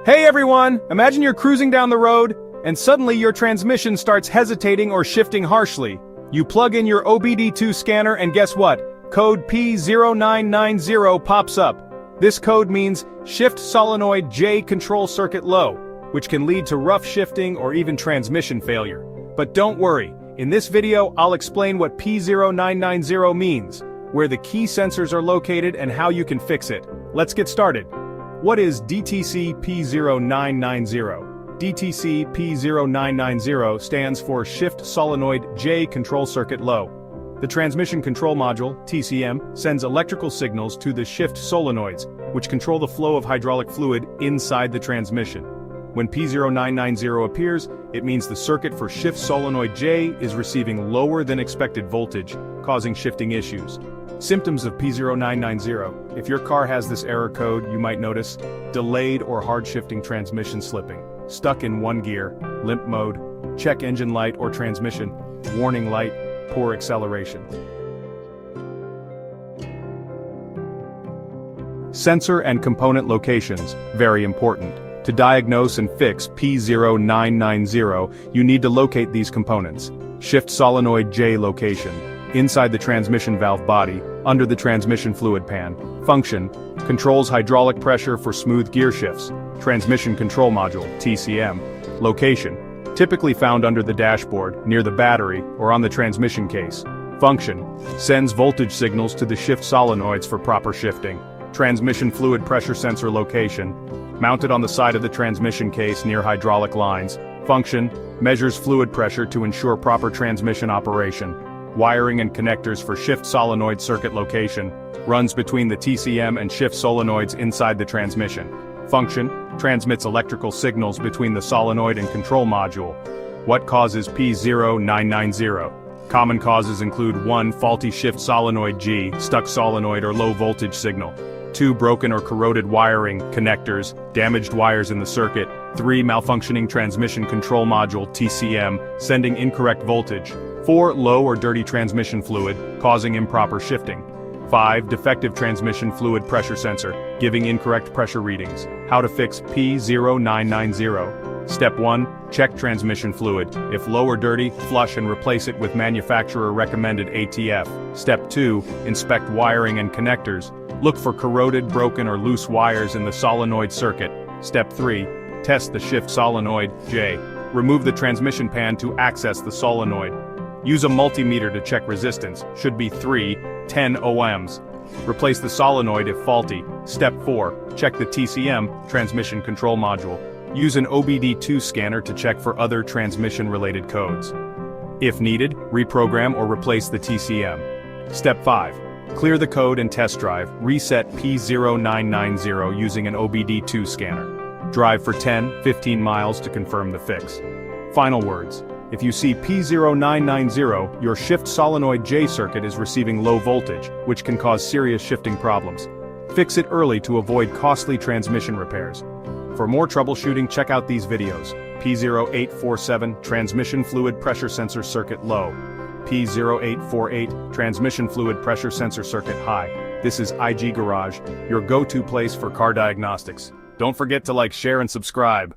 Hey everyone! Imagine you're cruising down the road, and suddenly your transmission starts hesitating or shifting harshly. You plug in your OBD-II scanner and guess what? Code P0990 pops up. This code means Shift Solenoid J Control Circuit Low, which can lead to rough shifting or even transmission failure. But don't worry, in this video I'll explain what P0990 means, where the key sensors are located and how you can fix it. Let's get started. What is DTC P0990? DTC P0990 stands for Shift Solenoid J Control Circuit Low. The Transmission Control Module, TCM, sends electrical signals to the shift solenoids, which control the flow of hydraulic fluid inside the transmission. When P0990 appears, it means the circuit for shift solenoid J is receiving lower than expected voltage, causing shifting issues. Symptoms of P0990. If your car has this error code, you might notice delayed or hard-shifting transmission slipping, stuck in one gear, limp mode, check engine light or transmission, warning light, poor acceleration. Sensor and component locations, very important. To diagnose and fix P0990, you need to locate these components. Shift solenoid J location. Inside the transmission valve body, under the transmission fluid pan. Function: controls hydraulic pressure for smooth gear shifts. Transmission control module, TCM. Location: typically found under the dashboard, near the battery, or on the transmission case. Function: sends voltage signals to the shift solenoids for proper shifting. Transmission fluid pressure sensor location: mounted on the side of the transmission case near hydraulic lines. Function: measures fluid pressure to ensure proper transmission operation. Wiring and connectors for shift solenoid circuit location, runs between the TCM and shift solenoids inside the transmission. Function: transmits electrical signals between the solenoid and control module. What causes P0990? Common causes include 1. Faulty shift solenoid G, stuck solenoid or low voltage signal. 2. Broken or corroded wiring, connectors, damaged wires in the circuit. 3. Malfunctioning transmission control module, TCM, sending incorrect voltage. 4. Low or dirty transmission fluid, causing improper shifting. 5. Defective transmission fluid pressure sensor, giving incorrect pressure readings. How to fix P0990. Step 1. Check transmission fluid. If low or dirty, flush and replace it with manufacturer recommended ATF. Step 2. Inspect wiring and connectors. Look for corroded, broken or loose wires in the solenoid circuit. Step 3. Test the shift solenoid, J. Remove the transmission pan to access the solenoid. Use a multimeter to check resistance, should be 310 ohms. Replace the solenoid if faulty. Step 4. Check the TCM, transmission control module. Use an OBD-II scanner to check for other transmission-related codes. If needed, reprogram or replace the TCM. Step 5. Clear the code and test drive. Reset P0990 using an OBD-II scanner. Drive for 10-15 miles to confirm the fix. Final words. If you see P0990, your shift solenoid J circuit is receiving low voltage, which can cause serious shifting problems. Fix it early to avoid costly transmission repairs. For more troubleshooting, check out these videos. P0847, transmission fluid pressure sensor circuit low. P0848, transmission fluid pressure sensor circuit high. This is IG Garage, your go-to place for car diagnostics. Don't forget to like, share, and subscribe.